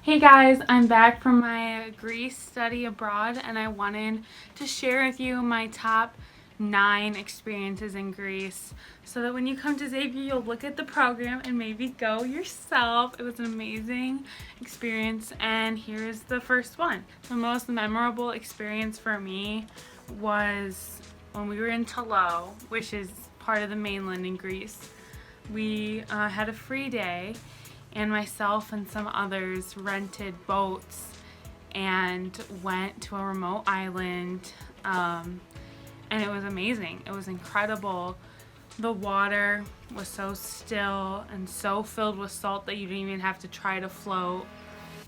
Hey guys, I'm back from my Greece study abroad and I wanted to share with you my top 9 experiences in Greece so that when you come to Xavier you'll look at the program and maybe go yourself. It was an amazing experience and here's the first one. The most memorable experience for me was when we were in Tolo, which is part of the mainland in Greece. We had a free day and myself and some others rented boats and went to a remote island, and it was amazing. It was incredible. The water was so still and so filled with salt that you didn't even have to try to float.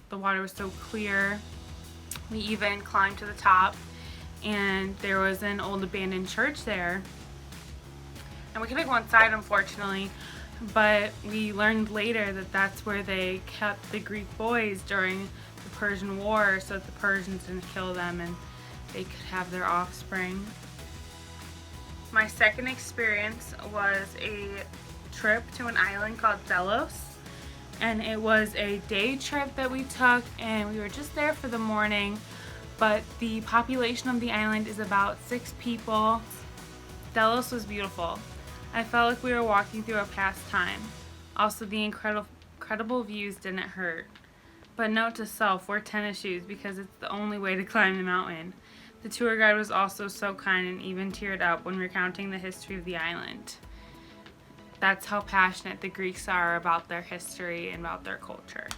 The water was so clear. We even climbed to the top and there was an old abandoned church there, and we couldn't go inside unfortunately, but we learned later that that's where they kept the Greek boys during the Persian War so that the Persians didn't kill them and they could have their offspring. My second experience was a trip to an island called Delos, and it was a day trip that we took and we were just there for the morning, but the population of the island is about 6 people. Delos was beautiful. I felt like we were walking through a past time. Also, the incredible views didn't hurt. But note to self, wear tennis shoes because it's the only way to climb the mountain. The tour guide was also so kind and even teared up when recounting the history of the island. That's how passionate the Greeks are about their history and about their culture.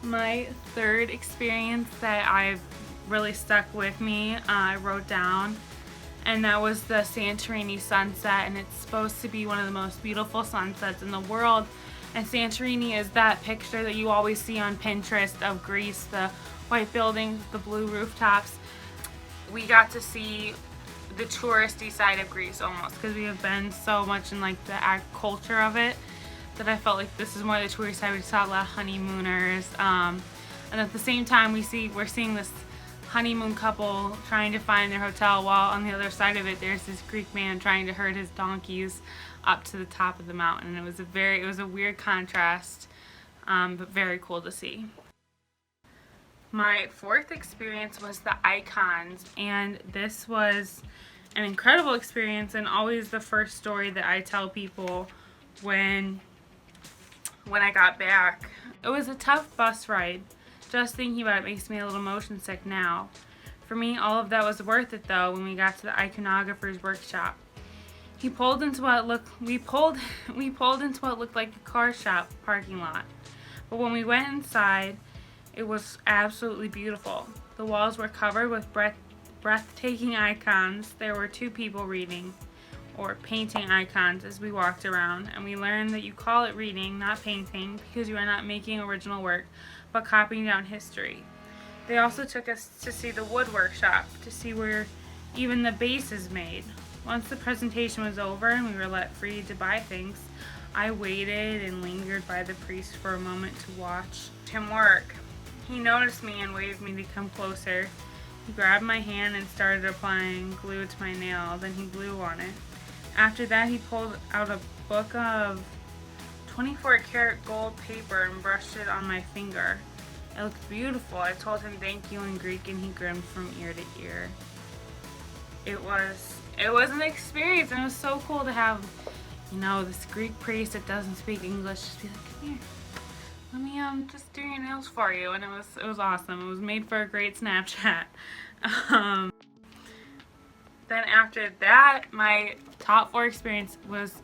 My third experience that I've really stuck with me, I wrote down, and that was the Santorini sunset, and it's supposed to be one of the most beautiful sunsets in the world. And Santorini is that picture that you always see on Pinterest of Greece, the white buildings, the blue rooftops. We got to see the touristy side of Greece almost, because we have been so much in like the culture of it that I felt like this is more the tourist side. We saw a lot of honeymooners, and at the same time we're seeing this honeymoon couple trying to find their hotel, while on the other side of it there's this Greek man trying to herd his donkeys up to the top of the mountain. And it was a weird contrast, but very cool to see. My fourth experience was the icons, and this was an incredible experience and always the first story that I tell people when I got back. It was a tough bus ride. Just thinking about it makes me a little motion sick now. For me, all of that was worth it though when we got to the iconographer's workshop. We pulled into what looked like a car shop parking lot. But when we went inside, it was absolutely beautiful. The walls were covered with breathtaking icons. There were 2 people reading or painting icons as we walked around, and we learned that you call it reading, not painting, because you are not making original work, but copying down history. They also took us to see the wood workshop, to see where even the base is made. Once the presentation was over and we were let free to buy things, I waited and lingered by the priest for a moment to watch him work. He noticed me and waved me to come closer. He grabbed my hand and started applying glue to my nail, then he blew on it. After that, he pulled out a book of 24 karat gold paper and brushed it on my finger. It looked beautiful. I told him thank you in Greek and he grinned from ear to ear. It was an experience, and it was so cool to have, this Greek priest that doesn't speak English just be like, come here, let me just do your nails for you. And it was awesome. It was made for a great Snapchat. Then after that, my top 4 experience was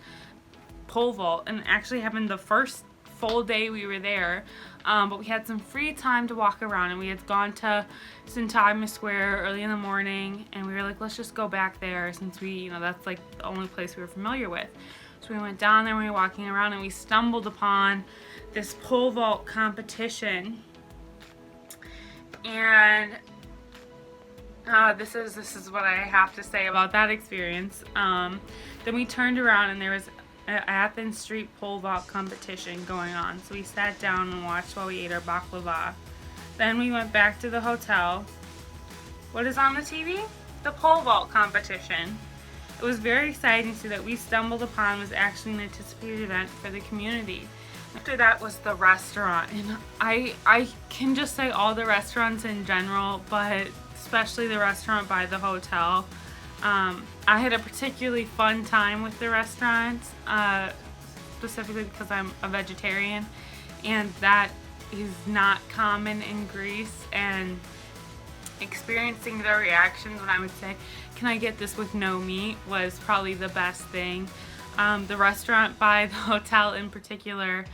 pole vault, and it actually happened the first full day we were there, but we had some free time to walk around, and we had gone to Syntagma Square early in the morning, and we were like, let's just go back there since that's like the only place we were familiar with. So we went down there, we were walking around, and we stumbled upon this pole vault competition, and this is what I have to say about that experience. Then we turned around and there was an Athens street pole vault competition going on, so we sat down and watched while we ate our baklava. Then we went back to the hotel. What is on the TV? The pole vault competition. It was very exciting to see that we stumbled upon was actually an anticipated event for the community. After that was the restaurant, and I can just say all the restaurants in general, but especially the restaurant by the hotel. I had a particularly fun time with the restaurants, specifically because I'm a vegetarian, and that is not common in Greece, and experiencing their reactions when I would say, "Can I get this with no meat?" was probably the best thing. The restaurant by the hotel in particular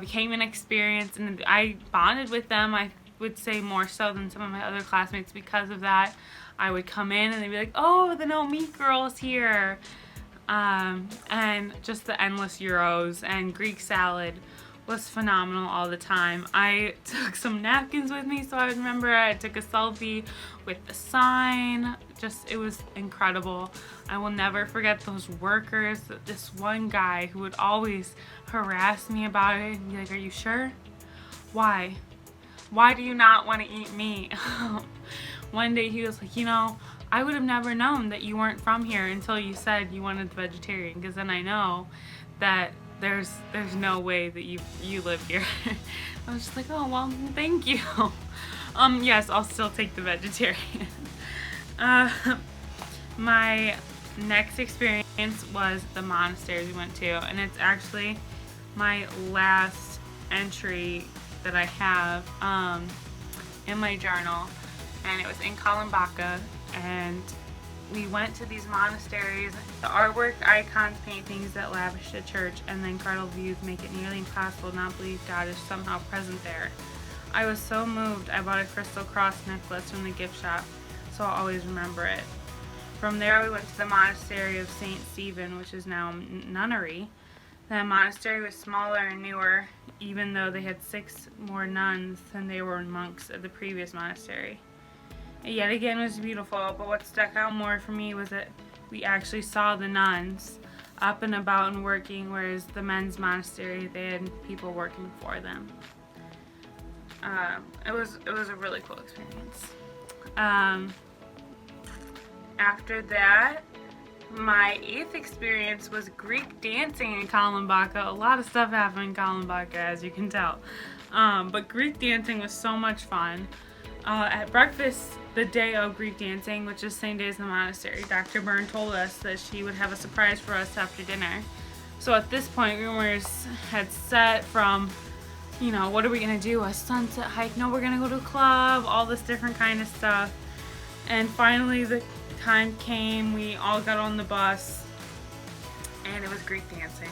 became an experience, and I bonded with them. I would say more so than some of my other classmates because of that. I would come in and they'd be like, "Oh, the no meat girl's here," and just the endless gyros and Greek salad was phenomenal all the time. I took some napkins with me so I would remember. I took a selfie with the sign. Just, it was incredible. I will never forget those workers. This one guy who would always harass me about it and be like, "Are you sure? Why? Why do you not want to eat meat?" One day he was like, "You know, I would have never known that you weren't from here until you said you wanted the vegetarian, because then I know that there's no way that you live here." I was just like, "Oh, well, thank you." Yes, I'll still take the vegetarian. My next experience was the monastery we went to, and it's actually my last entry that I have in my journal, and it was in Kalambaka, and we went to these monasteries. The artwork, icons, paintings that lavish the church, and the incredible views make it nearly impossible to not believe God is somehow present there. I was so moved, I bought a crystal cross necklace from the gift shop, so I'll always remember it. From there we went to the monastery of St. Stephen, which is now nunnery. The monastery was smaller and newer, even though they had 6 more nuns than they were monks at the previous monastery. It yet again was beautiful, but what stuck out more for me was that we actually saw the nuns up and about and working, whereas the men's monastery, they had people working for them. It was a really cool experience. After that, my 8th experience was Greek dancing in Kalambaka. A lot of stuff happened in Kalambaka, as you can tell. But Greek dancing was so much fun. At breakfast, the day of Greek dancing, which is the same day as the monastery, Dr. Byrne told us that she would have a surprise for us after dinner. So at this point, rumors had set from, you know, what are we going to do? A sunset hike? No, we're going to go to a club, all this different kind of stuff. And finally, the time came, we all got on the bus, and it was Greek dancing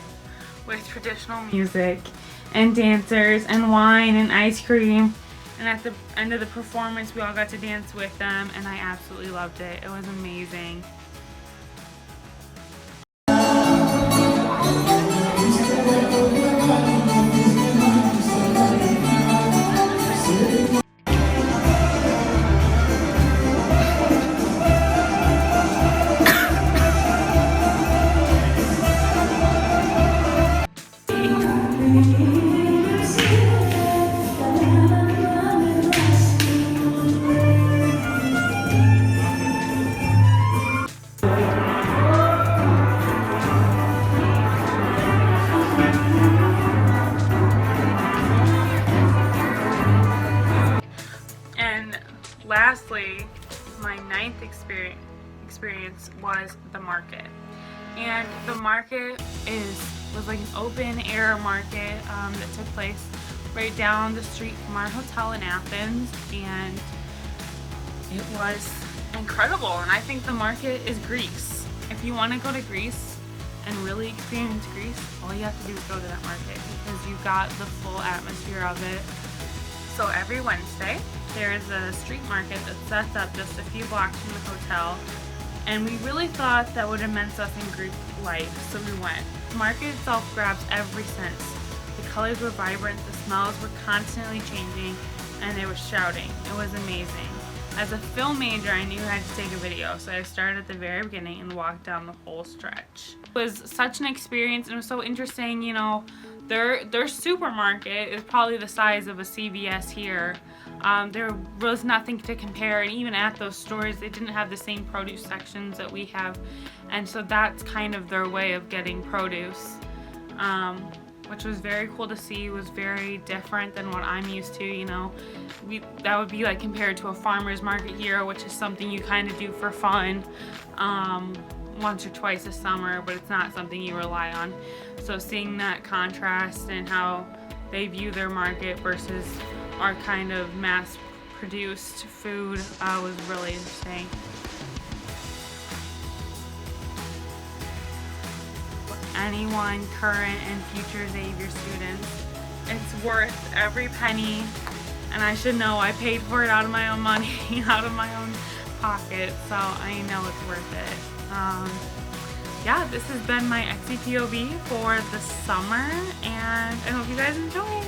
with traditional music and dancers and wine and ice cream. And at the end of the performance, we all got to dance with them, and I absolutely loved it. It was amazing. Lastly, my 9th experience was the market. And the market was like an open air market that took place right down the street from our hotel in Athens, and it was incredible. And I think the market is Greece. If you want to go to Greece and really experience Greece, all you have to do is go to that market, because you got the full atmosphere of it. So every Wednesday, there is a street market that sets up just a few blocks from the hotel, and we really thought that would immerse us in Greek life, so we went. The market itself grabs every sense. The colors were vibrant, the smells were constantly changing, and they were shouting. It was amazing. As a film major, I knew I had to take a video, so I started at the very beginning and walked down the whole stretch. It was such an experience, and it was so interesting. You know, their supermarket is probably the size of a CVS here. There was nothing to compare, and even at those stores, they didn't have the same produce sections that we have, and so that's kind of their way of getting produce. Which was very cool to see. It was very different than what I'm used to, you know. That would be like compared to a farmer's market here, which is something you kind of do for fun once or twice a summer, but it's not something you rely on. So seeing that contrast and how they view their market versus our kind of mass-produced food was really interesting. Anyone, current and future Xavier students, it's worth every penny, and I should know I paid for it out of my own money, out of my own pocket, so I know it's worth it. Yeah, this has been my XCPOV for the summer, and I hope you guys enjoy.